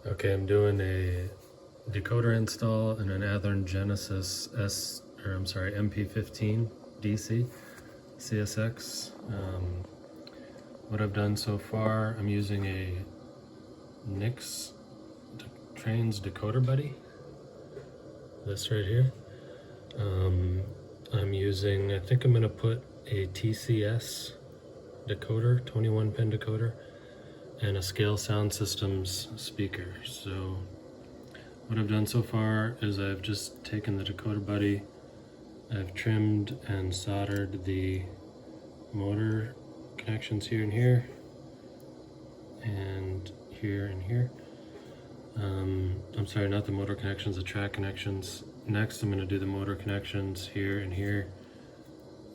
Okay, I'm doing a decoder install in an Athearn Genesis MP15 DC CSX. What I've done so far, I'm using a Nix Trains Decoder Buddy. This right here. I'm using, I think I'm gonna put a TCS decoder, 21 pin decoder, and a Scale Sound Systems speaker. So what I've done so far is I've just taken the decoder buddy, I've trimmed and soldered the motor connections here and here, and here and here. I'm sorry, not the motor connections, the track connections. Next, I'm going to do the motor connections here and here.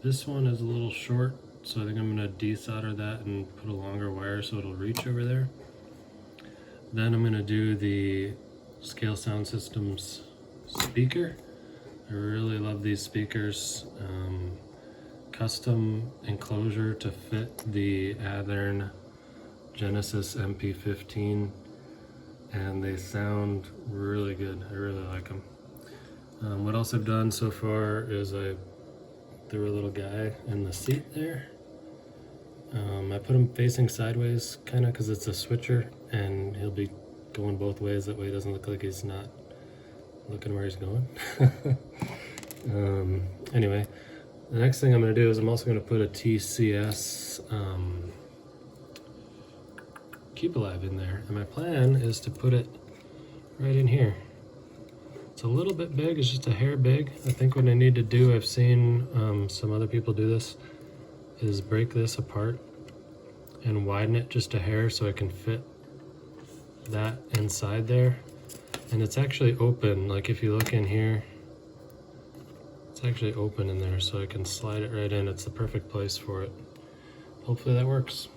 This one is a little short, so I think I'm going to desolder that and put a longer wire so it'll reach over there. Then I'm going to do the Scale Sound Systems speaker. I really love these speakers. Custom enclosure to fit the Athearn Genesis MP15, and they sound really good. I really like them. What else I've done so far is I threw a little guy in the seat there. I put him facing sideways, kind of because it's a switcher, and he'll be going both ways. That way it doesn't look like he's not looking where he's going. Anyway, the next thing I'm going to do is I'm also going to put a TCS Keep Alive in there. And my plan is to put it right in here. It's a little bit big, it's just a hair big. I think what I need to do, I've seen some other people do this, is break this apart and widen it just a hair so I can fit that inside there. And it's actually open, like if you look in here, it's actually open in there, so I can slide it right in. It's the perfect place for it. Hopefully that works.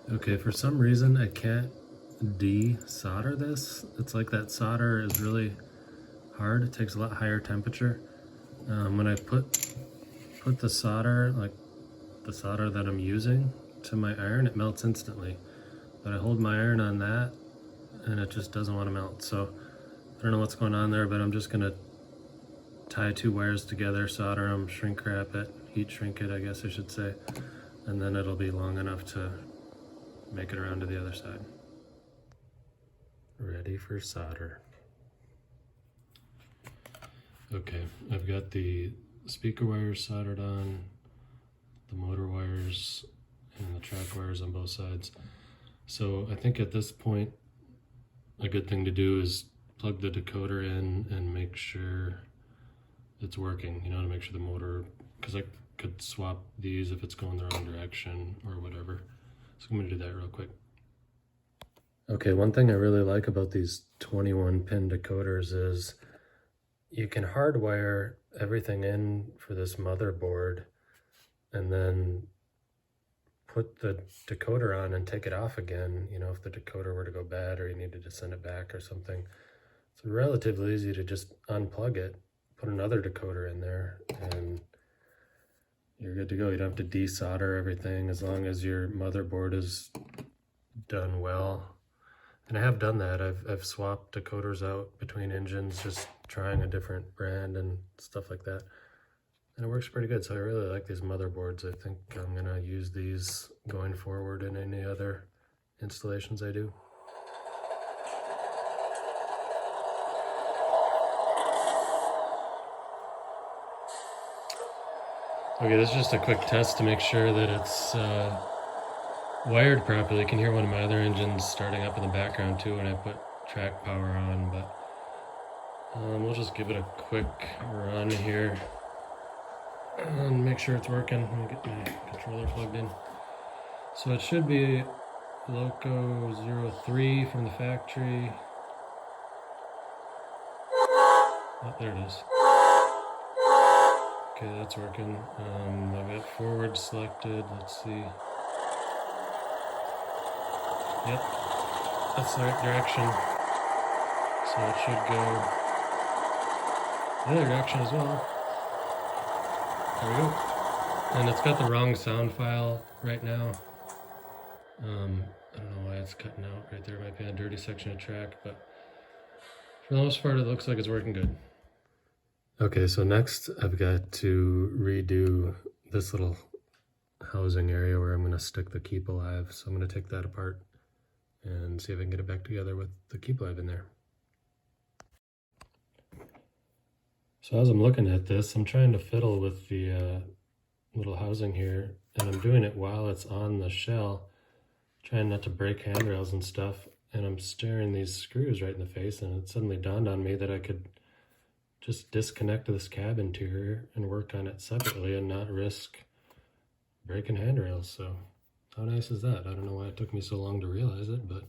Okay, for some reason I can't de-solder this. It's like that solder is really hard. It takes a lot higher temperature. When I put the solder, like the solder that I'm using, to my iron, it melts instantly. But I hold my iron on that and it just doesn't want to melt. So I don't know what's going on there, but I'm just gonna tie two wires together, solder them, shrink wrap it, heat shrink it, I guess I should say, and then it'll be long enough to make it around to the other side. Ready for solder. Okay, I've got the speaker wires soldered on, the motor wires, and the track wires on both sides. So I think at this point, a good thing to do is plug the decoder in and make sure it's working, you know, to make sure the motor, because I could swap these if it's going the wrong direction or whatever. So I'm gonna do that real quick. Okay, one thing I really like about these 21 pin decoders is you can hardwire everything in for this motherboard and then put the decoder on and take it off again, you know, if the decoder were to go bad or you needed to send it back or something. It's relatively easy to just unplug it, put another decoder in there, and you're good to go. You don't have to desolder everything as long as your motherboard is done well. And I have done that. I've swapped decoders out between engines, just trying a different brand and stuff like that. And it works pretty good. So I really like these motherboards. I think I'm gonna use these going forward in any other installations I do. Okay, this is just a quick test to make sure that it's wired properly. You can hear one of my other engines starting up in the background too when I put track power on, but we'll just give it a quick run here and make sure it's working. Let me get my controller plugged in. So it should be Loco 03 from the factory. Oh, there it is. Okay, that's working. I've got forward selected. Let's see. Yep, that's the right direction. So it should go the other direction as well. There we go. And it's got the wrong sound file right now. I don't know why it's cutting out right there. Might be a dirty section of track, but for the most part, it looks like it's working good. Okay, so next I've got to redo this little housing area where I'm going to stick the Keep Alive. So I'm going to take that apart and see if I can get it back together with the Keep Alive in there. So as I'm looking at this, I'm trying to fiddle with the little housing here, and I'm doing it while it's on the shell, trying not to break handrails and stuff, and I'm staring these screws right in the face, and it suddenly dawned on me that I could just disconnect this cab interior and work on it separately and not risk breaking handrails. So how nice is that? I don't know why it took me so long to realize it, but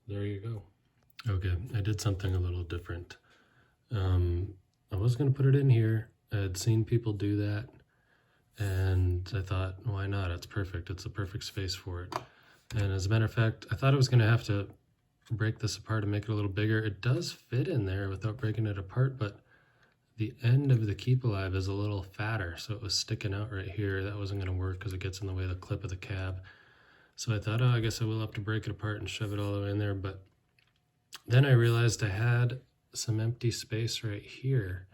there you go. Okay, I did something a little different. I was going to put it in here. I had seen people do that, and I thought, why not? It's perfect. It's the perfect space for it. And as a matter of fact, I thought I was going to have to break this apart and make it a little bigger. It does fit in there without breaking it apart, but the end of the Keep Alive is a little fatter, so it was sticking out right here. That wasn't going to work because it gets in the way of the clip of the cab. So I thought, oh, I guess I will have to break it apart and shove it all the way in there. But then I realized I had some empty space right here.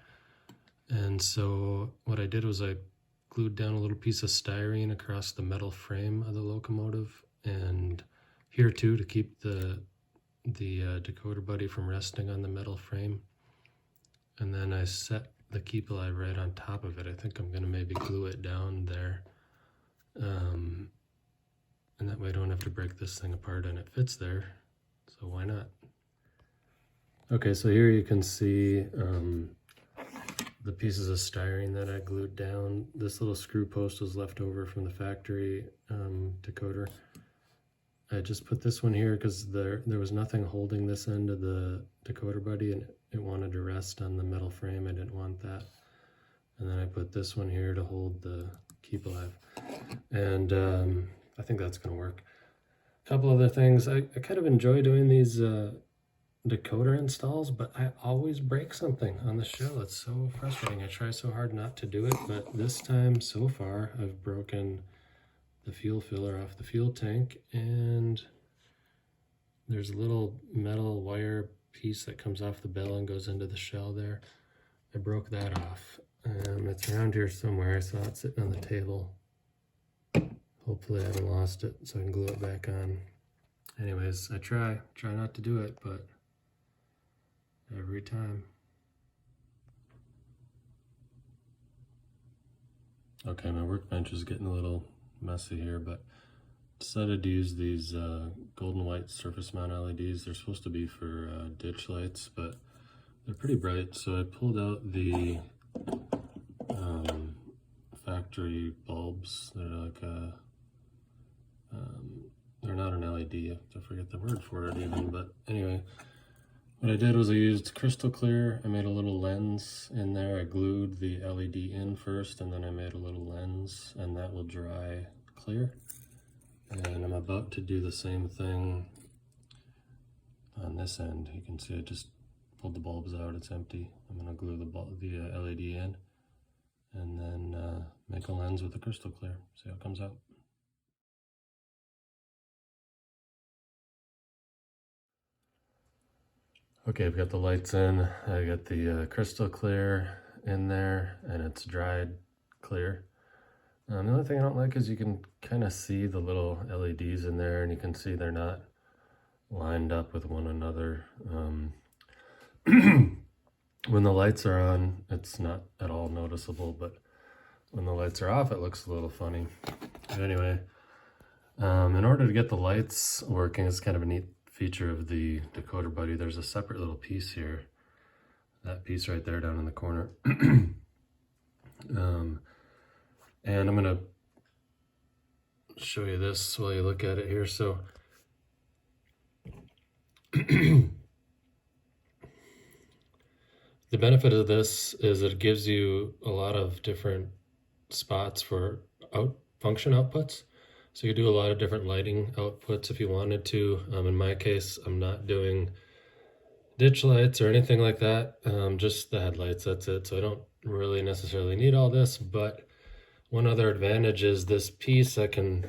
And so what I did was I glued down a little piece of styrene across the metal frame of the locomotive, and here too, to keep the decoder buddy from resting on the metal frame. And then I set the Keep Alive right on top of it. I think I'm going to maybe glue it down there. And that way I don't have to break this thing apart, and it fits there. So why not? Okay, so here you can see the pieces of styrene that I glued down. This little screw post was left over from the factory decoder. I just put this one here because there was nothing holding this end of the decoder buddy, and it wanted to rest on the metal frame. I didn't want that. And then I put this one here to hold the Keep Alive. And I think that's going to work. A couple other things. I kind of enjoy doing these decoder installs, but I always break something on the show. It's so frustrating. I try so hard not to do it, but this time so far I've broken the fuel filler off the fuel tank, and there's a little metal wire piece that comes off the bell and goes into the shell there. I broke that off. It's around here somewhere. I saw it sitting on the table. Hopefully I haven't lost it so I can glue it back on. Anyways, I try not to do it, but every time. Okay, my workbench is getting a little messy here, but decided to use these golden white surface mount LEDs. They're supposed to be for ditch lights, but they're pretty bright, so I pulled out the factory bulbs. They're like a they're not an LED. I forget the word for it even, but anyway, what I did was I used crystal clear. I made a little lens in there. I glued the LED in first, and then I made a little lens, and that will dry clear. And I'm about to do the same thing on this end. You can see I just pulled the bulbs out. It's empty. I'm going to glue the LED in, and then make a lens with the crystal clear. See how it comes out. Okay, I've got the lights in. I got the crystal clear in there, and it's dried clear. The only thing I don't like is you can kind of see the little LEDs in there, and you can see they're not lined up with one another. When the lights are on, it's not at all noticeable, but when the lights are off, it looks a little funny. But anyway, in order to get the lights working, it's kind of a neat feature of the decoder buddy. There's a separate little piece here, that piece right there down in the corner. And I'm going to show you this while you look at it here. So the benefit of this is it gives you a lot of different spots for function outputs. So you do a lot of different lighting outputs if you wanted to. In my case, I'm not doing ditch lights or anything like that, just the headlights, that's it. So I don't really necessarily need all this, but one other advantage is this piece I can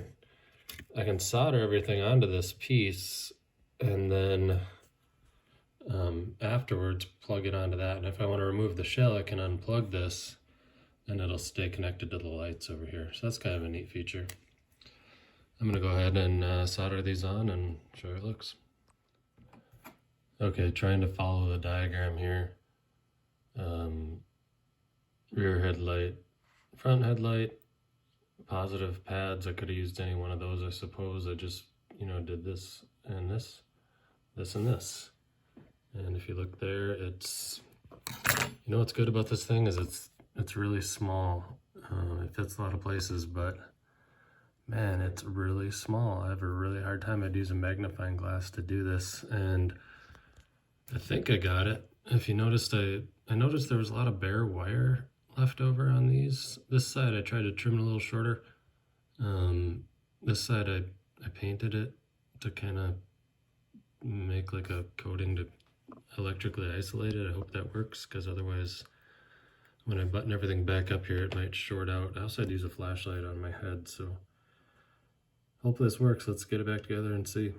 I can solder everything onto this piece and then afterwards plug it onto that. And if I want to remove the shell, I can unplug this and it'll stay connected to the lights over here. So that's kind of a neat feature. I'm going to go ahead and solder these on and show how it looks. Okay, trying to follow the diagram here. Rear headlight, front headlight, positive pads. I could have used any one of those, I suppose. I just, did this and this, this and this. And if you look there, it's, what's good about this thing is it's really small. It fits a lot of places, but man, it's really small. I have a really hard time. I'd use a magnifying glass to do this, and I think I got it. If you noticed, I noticed there was a lot of bare wire left over on these. This side I tried to trim it a little shorter. This side I painted it to kind of make like a coating to electrically isolate it. I hope that works, because otherwise when I button everything back up here it might short out. I also had to use a flashlight on my head, so hopefully this works. Let's get it back together and see.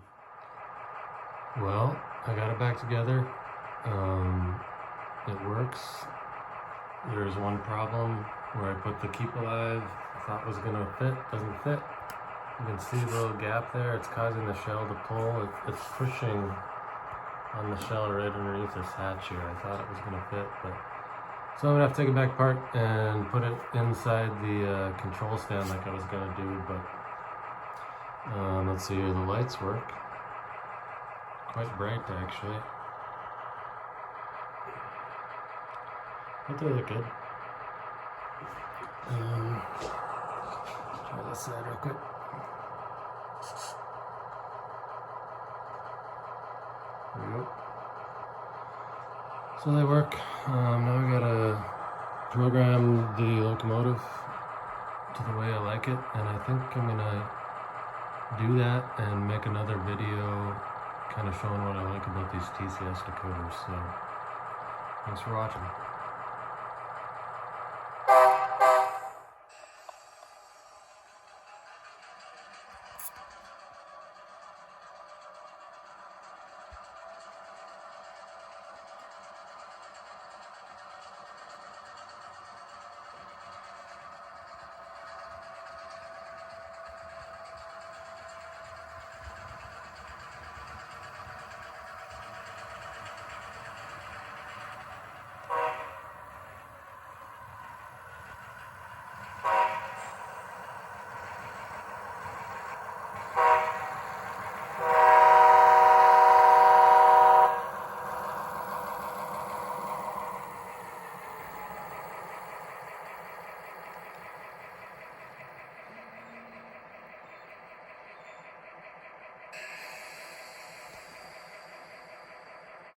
Well, I got it back together. It works. There's one problem where I put the keep alive, I thought was gonna fit, doesn't fit. You can see the little gap there. It's causing the shell to pull. It's pushing on the shell right underneath this hatch here. I thought it was gonna fit, but so I'm gonna have to take it back apart and put it inside the control stand like I was gonna do. But let's see here, the lights work. Quite bright actually. But they look good. Try this side real quick. There we go. So they work. Now we gotta program the locomotive to the way I like it, and I think I'm gonna do that and make another video kind of showing what I like about these TCS decoders. So thanks for watching.